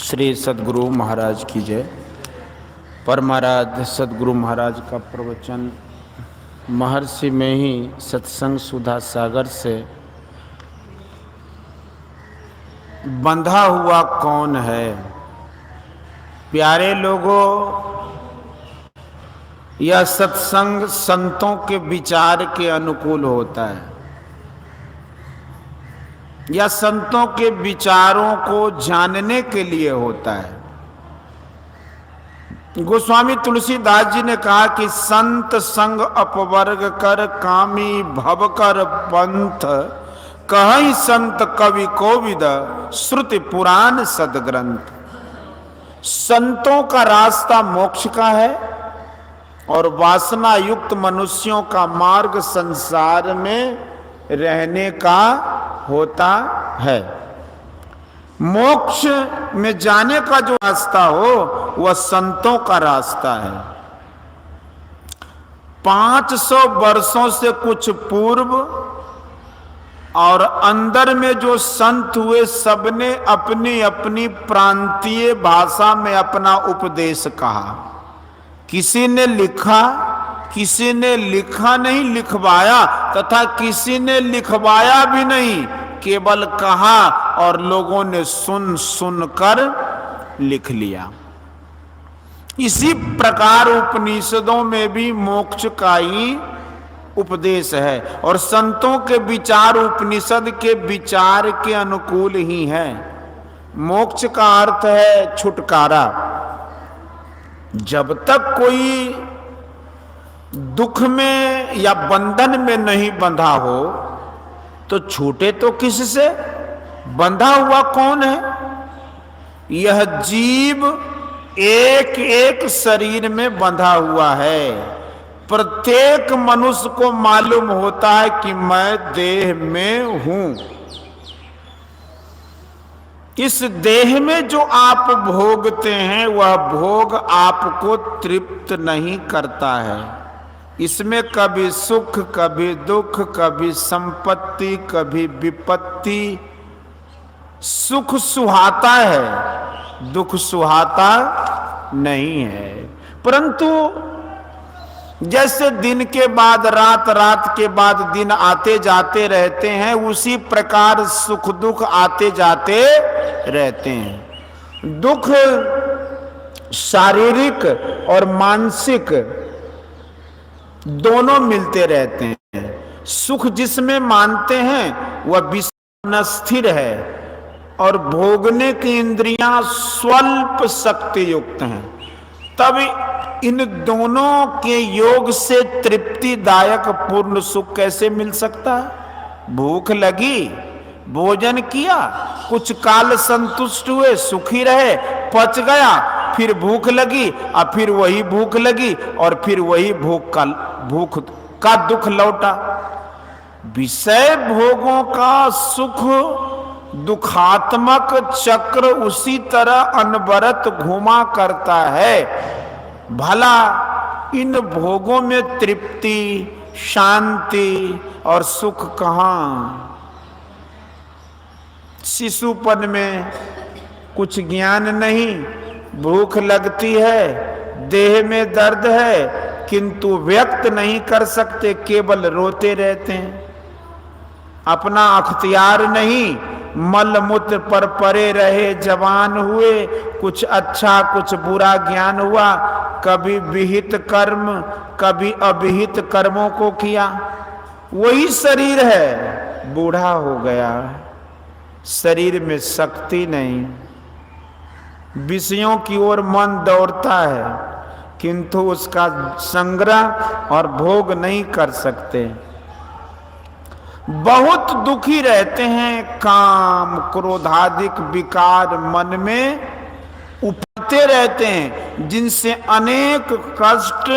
श्री सद्गुरु महाराज की जय। परमाराध्य सद्गुरु महाराज का प्रवचन महर्षि में ही सत्संग सुधा सागर से बंधा हुआ कौन है। प्यारे लोगों, यह सत्संग संतों के विचार के अनुकूल होता है या संतों के विचारों को जानने के लिए होता है। गोस्वामी तुलसीदास जी ने कहा कि संत संग अपवर्ग कर कामी भव कर पंथ, कहीं संत कवि कोविद श्रुति पुराण सदग्रंथ। संतों का रास्ता मोक्ष का है और वासना युक्त मनुष्यों का मार्ग संसार में रहने का होता है। मोक्ष में जाने का जो रास्ता हो वह संतों का रास्ता है। 500 वर्षों से कुछ पूर्व और अंदर में जो संत हुए, सबने अपनी अपनी प्रांतीय भाषा में अपना उपदेश कहा। किसी ने लिखा, किसी ने लिखा नहीं लिखवाया, तथा किसी ने लिखवाया भी नहीं, केवल कहा और लोगों ने सुन सुनकर लिख लिया। इसी प्रकार उपनिषदों में भी मोक्ष का ही उपदेश है और संतों के विचार उपनिषद के विचार के अनुकूल ही है। मोक्ष का अर्थ है छुटकारा। जब तक कोई दुख में या बंधन में नहीं बंधा हो तो छूटे तो किससे? बंधा हुआ कौन है? यह जीव एक एक शरीर में बंधा हुआ है। प्रत्येक मनुष्य को मालूम होता है कि मैं देह में हूं। इस देह में जो आप भोगते हैं वह भोग आपको तृप्त नहीं करता है। इसमें कभी सुख, कभी दुख, कभी संपत्ति, कभी विपत्ति। सुख सुहाता है, दुख सुहाता नहीं है। परंतु जैसे दिन के बाद रात, रात के बाद दिन आते जाते रहते हैं, उसी प्रकार सुख दुख आते जाते रहते हैं। दुख शारीरिक और मानसिक दोनों मिलते रहते हैं। सुख जिसमें मानते हैं वह विषय स्थिर है और भोगने की इंद्रियां स्वल्प शक्ति युक्त हैं। तब इन दोनों के योग से तृप्तिदायक पूर्ण सुख कैसे मिल सकता है? भूख लगी, भोजन किया, कुछ काल संतुष्ट हुए, सुखी रहे, पच गया, फिर भूख लगी और फिर वही भूख लगी और फिर वही भूख का दुख लौटा। विषय भोगों का सुख दुखात्मक चक्र उसी तरह अनवरत घुमा करता है। भला इन भोगों में तृप्ति, शांति और सुख कहां? शिशुपन में कुछ ज्ञान नहीं, भूख लगती है, देह में दर्द है, किंतु व्यक्त नहीं कर सकते, केवल रोते रहते हैं। अपना अख्तियार नहीं, मल मूत्र पर पड़े रहे, जवान हुए, कुछ अच्छा कुछ बुरा ज्ञान हुआ, कभी विहित कर्म कभी अविहित कर्मों को किया। वही शरीर है, बूढ़ा हो गया, शरीर में शक्ति नहीं, विषयों की ओर मन दौड़ता है, किंतु उसका संग्रह और भोग नहीं कर सकते। बहुत दुखी रहते हैं, काम क्रोधादिक विकार मन में उपजते रहते हैं, जिनसे अनेक कष्ट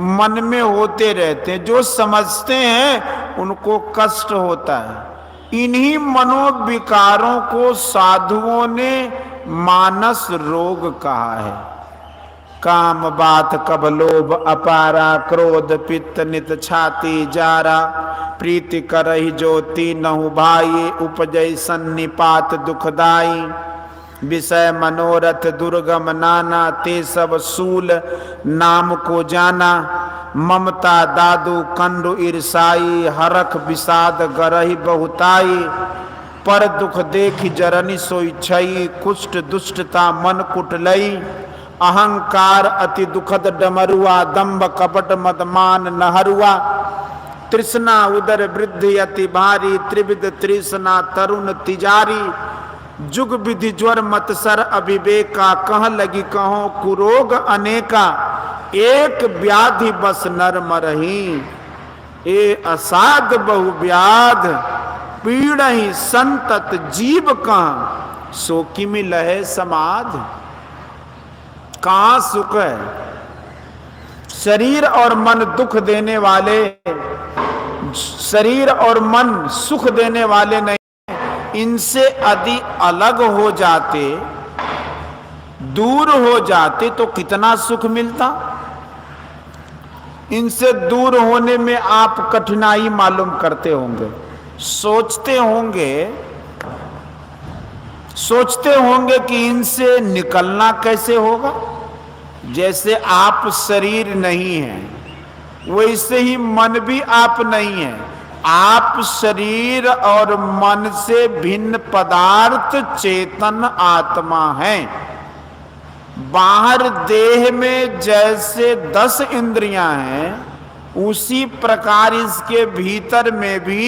मन में होते रहते हैं। जो समझते हैं उनको कष्ट होता है। इन्हीं मनोविकारों को साधुओं ने मानस रोग कहा है। काम बात कब लोभ अपारा, क्रोध पित्त नित छाती जारा, प्रीति करहि ज्योति नहु भाई, उपजय सन्निपात दुखदाई। विषय मनोरथ दुर्गम नाना, ते सब सूल नाम को जाना। ममता दादू कंडु ईर्षाई, हरख विषाद गरहि बहुताई। पर दुख देख जरनि सोई छई, कुष्ठ दुष्टता मन कुटलई। अहंकार अति दुखद डमरुआ, दंभ कपट मदमान नहरुआ। तृष्णा उदर वृद्धि अति भारी, त्रिविध तृष्णा तरुण तिजारी। जुग विधि ज्वर मतसर अविवेका, कह लगी कहो कुरोग अनेका। एक व्याधि बस नर मरही, ए असाध बहु व्याध। पीड़हि संतत जीव कहाँ, सो किमि लहे समाध। कहाँ सुख है? शरीर और मन दुख देने वाले, शरीर और मन सुख देने वाले नहीं। इनसे यदि अलग हो जाते, दूर हो जाते तो कितना सुख मिलता। इनसे दूर होने में आप कठिनाई मालूम करते होंगे, सोचते होंगे कि इनसे निकलना कैसे होगा। जैसे आप शरीर नहीं हैं, वैसे ही मन भी आप नहीं है। आप शरीर और मन से भिन्न पदार्थ चेतन आत्मा हैं। बाहर देह में जैसे 10 इंद्रियां हैं, उसी प्रकार इसके भीतर में भी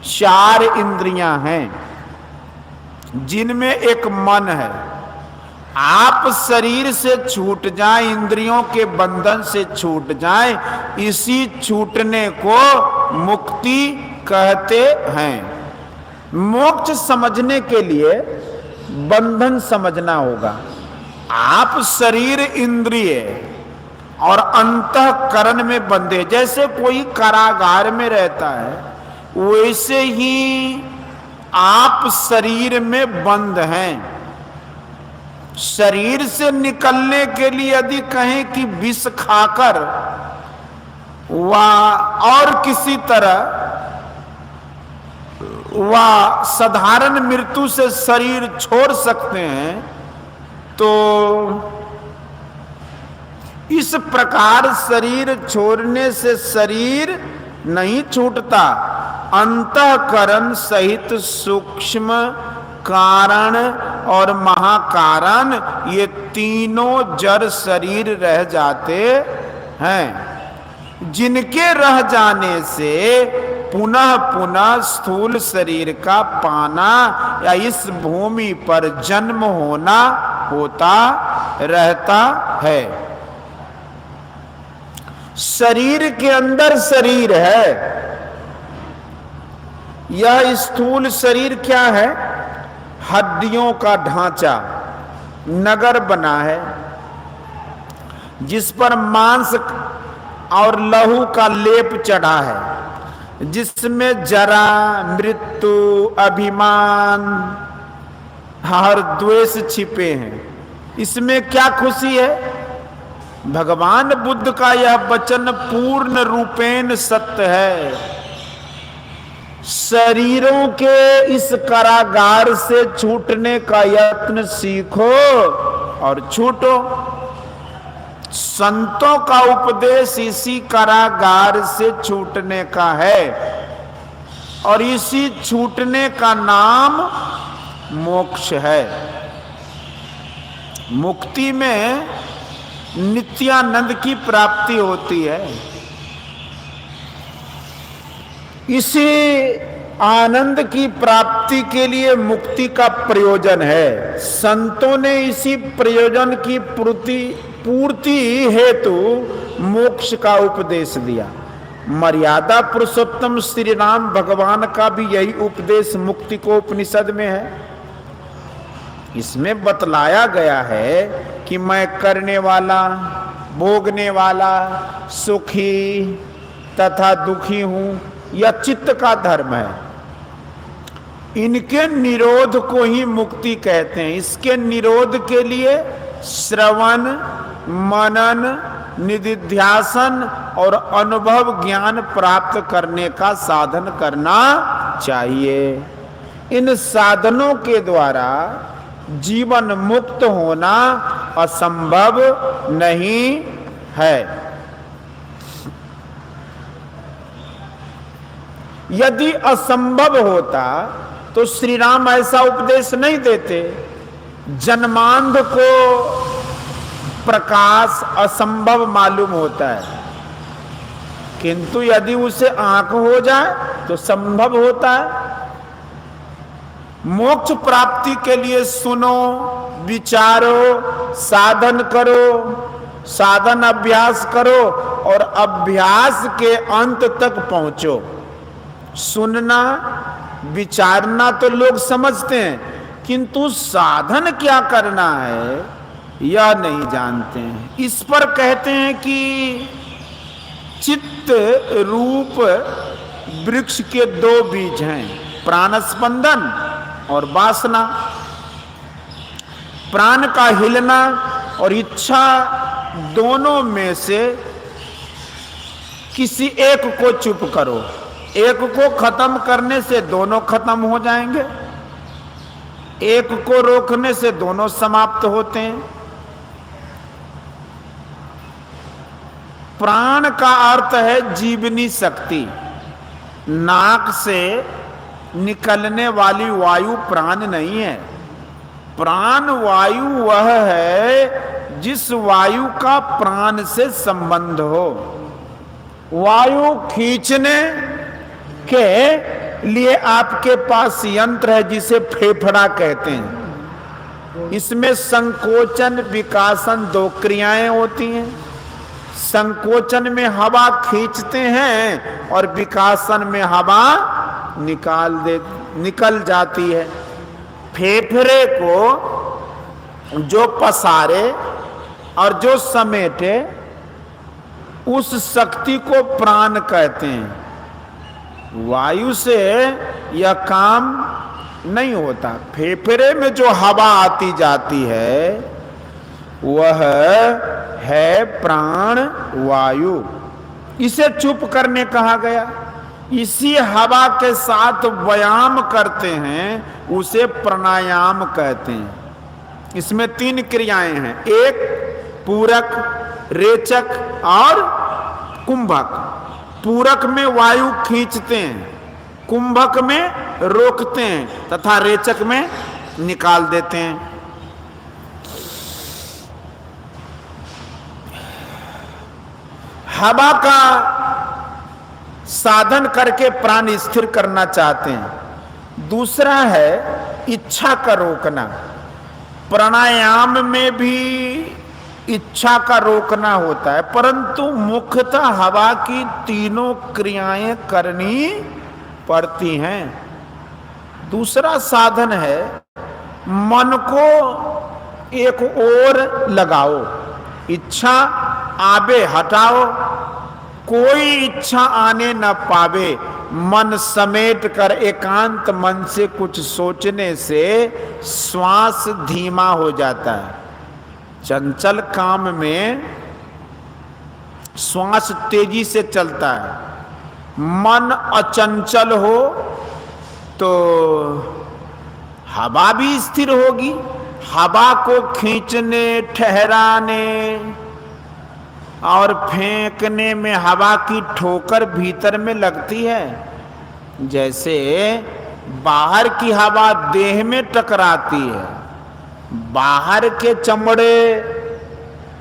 4 इंद्रियां हैं, जिनमें एक मन है। आप शरीर से छूट जाएं, इंद्रियों के बंधन से छूट जाएं, इसी छूटने को मुक्ति कहते हैं। मोक्ष समझने के लिए बंधन समझना होगा। आप शरीर इंद्रिय और अंतःकरण में बंधे, जैसे कोई कारागार में रहता है, वैसे ही आप शरीर में बंद हैं। शरीर से निकलने के लिए यदि कहें कि विष खाकर और किसी तरह वह साधारण मृत्यु से शरीर छोड़ सकते हैं, तो इस प्रकार शरीर छोड़ने से शरीर नहीं छूटता। अंतःकरण सहित सूक्ष्म कारण और महाकारण, ये तीनों जड़ शरीर रह जाते हैं, जिनके रह जाने से पुनः पुनः स्थूल शरीर का पाना या इस भूमि पर जन्म होना होता रहता है। शरीर के अंदर शरीर है। यह स्थूल शरीर क्या है? हड्डियों का ढांचा, नगर बना है, जिस पर मांस और लहू का लेप चढ़ा है, जिसमें जरा, मृत्यु, अभिमान, हर द्वेष छिपे हैं। इसमें क्या खुशी है? भगवान बुद्ध का यह वचन पूर्ण रूपेण सत्य है। शरीरों के इस कारागार से छूटने का यत्न सीखो और छूटो। संतों का उपदेश इसी कारागार से छूटने का है, और इसी छूटने का नाम मोक्ष है। मुक्ति में नित्यानंद की प्राप्ति होती है। इसी आनंद की प्राप्ति के लिए मुक्ति का प्रयोजन है। संतों ने इसी प्रयोजन की पूर्ति हेतु मोक्ष का उपदेश दिया। मर्यादा पुरुषोत्तम श्री राम भगवान का भी यही उपदेश मुक्ति को उपनिषद में है। इसमें बतलाया गया है कि मैं करने वाला, भोगने वाला, सुखी तथा दुखी हूं, यह चित्त का धर्म है। इनके निरोध को ही मुक्ति कहते हैं। इसके निरोध के लिए श्रवण, मनन, निधिध्यासन और अनुभव ज्ञान प्राप्त करने का साधन करना चाहिए। इन साधनों के द्वारा जीवन मुक्त होना असंभव नहीं है। यदि असंभव होता तो श्री राम ऐसा उपदेश नहीं देते। जन्मांध को प्रकाश असंभव मालूम होता है, किंतु यदि उसे आंख हो जाए तो संभव होता है। मोक्ष प्राप्ति के लिए सुनो, विचारो, साधन करो, साधन अभ्यास करो और अभ्यास के अंत तक पहुंचो। सुनना विचारना तो लोग समझते हैं, किंतु साधन क्या करना है यह नहीं जानते हैं। इस पर कहते हैं कि चित्त रूप वृक्ष के दो बीज हैं, प्राण स्पंदन और वासना। प्राण का हिलना और इच्छा दोनों में से किसी एक को चुप करो। एक को खत्म करने से दोनों खत्म हो जाएंगे, एक को रोकने से दोनों समाप्त होते हैं। प्राण का अर्थ है जीवनी शक्ति। नाक से निकलने वाली वायु प्राण नहीं है। प्राण वायु वह है जिस वायु का प्राण से संबंध हो। वायु खींचने के लिए आपके पास यंत्र है जिसे फेफड़ा कहते हैं। इसमें संकोचन विकासन दो क्रियाएं होती हैं। संकोचन में हवा खींचते हैं और विकासन में हवा निकल जाती है। फेफड़े को जो पसारे और जो समेटे उस शक्ति को प्राण कहते हैं। वायु से यह काम नहीं होता। फेफड़े में जो हवा आती जाती है वह है प्राण वायु। इसे चुप करने कहा गया। इसी हवा के साथ व्यायाम करते हैं, उसे प्राणायाम कहते हैं। इसमें तीन क्रियाएं हैं, एक पूरक, रेचक और कुंभक। पूरक में वायु खींचते हैं, कुंभक में रोकते हैं तथा रेचक में निकाल देते हैं। हवा का साधन करके प्राण स्थिर करना चाहते हैं। दूसरा है इच्छा का रोकना। प्राणायाम में भी इच्छा का रोकना होता है, परंतु मुख्यतः हवा की तीनों क्रियाएं करनी पड़ती हैं। दूसरा साधन है मन को एक ओर लगाओ, इच्छा आवे हटाओ, कोई इच्छा आने न पावे। मन समेट कर एकांत मन से कुछ सोचने से श्वास धीमा हो जाता है। चंचल काम में श्वास तेजी से चलता है। मन अचंचल हो तो हवा भी स्थिर होगी। हवा को खींचने, ठहराने और फेंकने में हवा की ठोकर भीतर में लगती है। जैसे बाहर की हवा देह में टकराती है, बाहर के चमड़े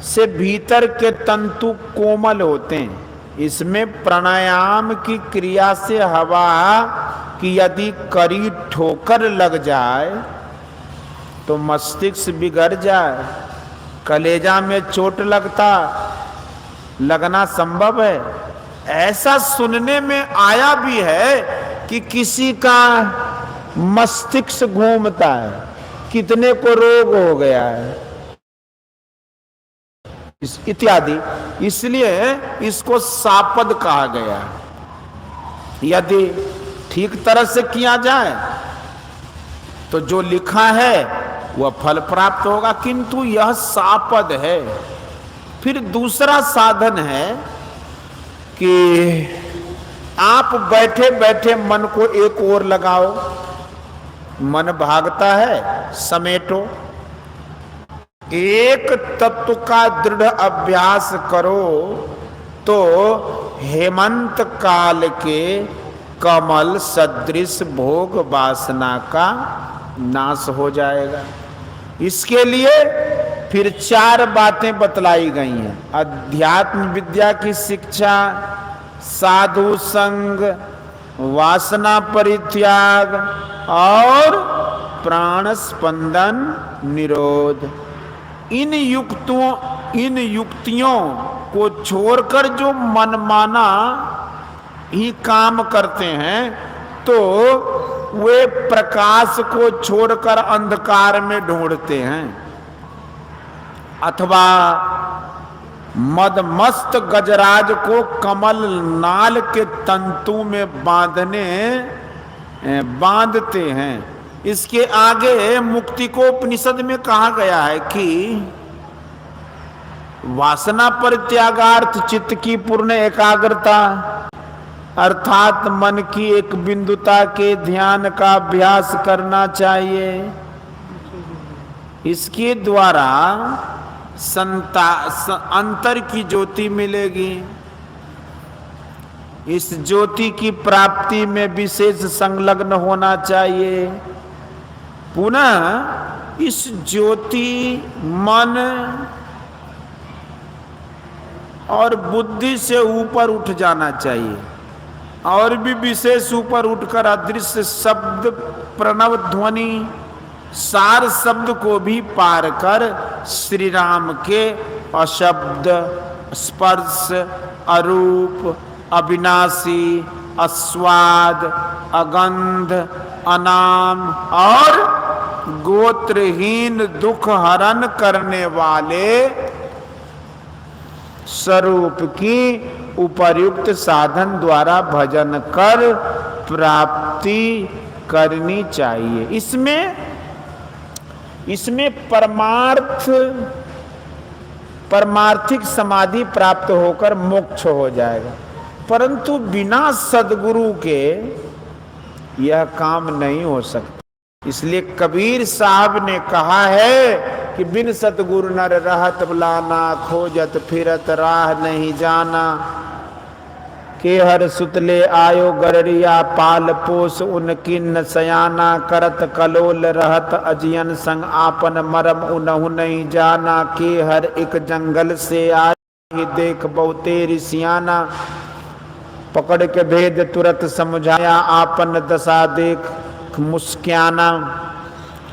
से भीतर के तंतु कोमल होते हैं। इसमें प्राणायाम की क्रिया से हवा की यदि कड़ी ठोकर लग जाए तो मस्तिष्क बिगड़ जाए, कलेजा में चोट लगना संभव है। ऐसा सुनने में आया भी है कि किसी का मस्तिष्क घूमता है, कितने को रोग हो गया है इत्यादि। इसलिए इसको सापद कहा गया। यदि ठीक तरह से किया जाए तो जो लिखा है वह फल प्राप्त होगा, किंतु यह सापद है। फिर दूसरा साधन है कि आप बैठे बैठे मन को एक ओर लगाओ, मन भागता है, समेटो। एक तत्व का दृढ़ अभ्यास करो तो हेमंत काल के कमल सदृश भोग वासना का नाश हो जाएगा। इसके लिए फिर 4 बातें बतलाई गई हैं। अध्यात्म विद्या की शिक्षा, साधु संग, वासना परित्याग और प्राण स्पंदन निरोध। इन युक्तियों को छोड़कर जो मनमाना ही काम करते हैं तो वे प्रकाश को छोड़कर अंधकार में ढूंढते हैं, अथवा मदमस्त गजराज को कमल नाल के तंतु में बांधते हैं। इसके आगे मुक्ति को उपनिषद में कहा गया है कि वासना परित्यागार्थ चित्त की पूर्ण एकाग्रता अर्थात मन की एक बिंदुता के ध्यान का अभ्यास करना चाहिए। इसके द्वारा अंतर की ज्योति मिलेगी। इस ज्योति की प्राप्ति में विशेष संलग्न होना चाहिए। पुनः इस ज्योति मन और बुद्धि से ऊपर उठ जाना चाहिए और भी विशेष ऊपर उठकर अदृश्य शब्द, प्रणव ध्वनि, सार शब्द को भी पार कर श्री राम के अशब्द, स्पर्श, अरूप, अविनाशी, अस्वाद, अगंध, अनाम और गोत्रहीन दुख हरण करने वाले स्वरूप की उपर्युक्त साधन द्वारा भजन कर प्राप्ति करनी चाहिए। इसमें परमार्थिक समाधि प्राप्त होकर मोक्ष हो जाएगा, परंतु बिना सद्गुरु के यह काम नहीं हो सकता। इसलिए कबीर साहब ने कहा है कि बिन सतगुरु नर रहत बुलाना, खोजत फिरत राह नहीं जाना। के हर सुतले आयो गररिया, पाल पोस उनकिन सयाना। करत कलोल रहत अजियन संग, आपन मरम उनहु नहीं जाना। के हर एक जंगल से आए देख बहुते ऋषियाना। पकड़ के भेद तुरत समझाया, आपन दशा देख मुस्क्याना।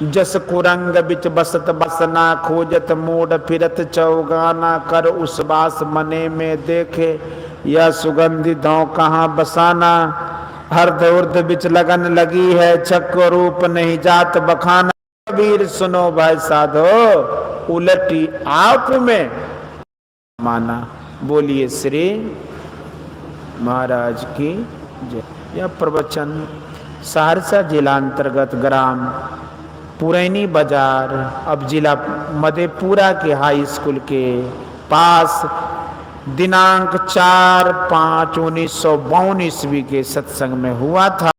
जस कुरंग बिच बसत बसना, खोजत मोड़ फिरत चौगाना। कर उस बास मने में देखे, यह सुगंधि धौ कहाँ बसाना। हर्द उर्द बिच लगन लगी है, चक्र रूप नहीं जात बखाना। कबीर सुनो भाई साधो, उलटी आप में माना। बोलिए श्री महाराज की जय। यह प्रवचन सहरसा जिला अंतर्गत ग्राम पुरैनी बाजार, अब जिला मधेपुरा के हाई स्कूल के पास दिनांक 4/5/1952 ईस्वी के सत्संग में हुआ था।